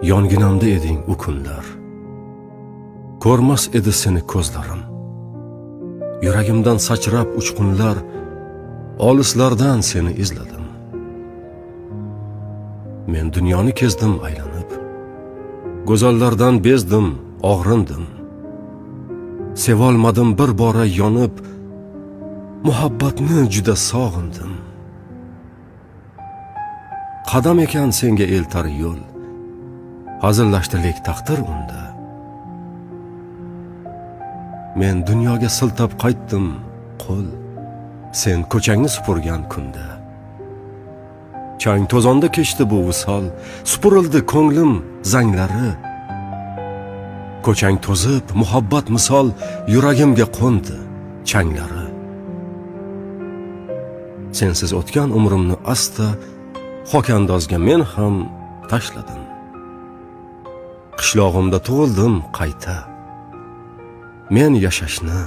Yonginamda eding u kunlar. Ko'rmas edi seni ko'zlarim. Yuragimdan sachrab uchqunlar, olislardan seni izladim. Men dunyoni kezdim aylanib, go'zallardan bezdim, og'rindim. Sevolmadim bir bora yonib, muhabbatni juda sog'indim. Qadam ekan senga eltar yo'l, hazillashtirlik taqdir unda. Men dunyoga siltab qaytdim qo'l, sen ko'changni supurgan kunda. Chang to'zonda kechdi bu visol, supurildi ko'nglim zanglari. Ko'chang to'zib, muhabbat misol yuragimga qo'ndi changlari. Sensiz o'tgan umrimni asta xokandozga men ham tashladim. Qishlog'imda tug'ildim qayta. Men yashashni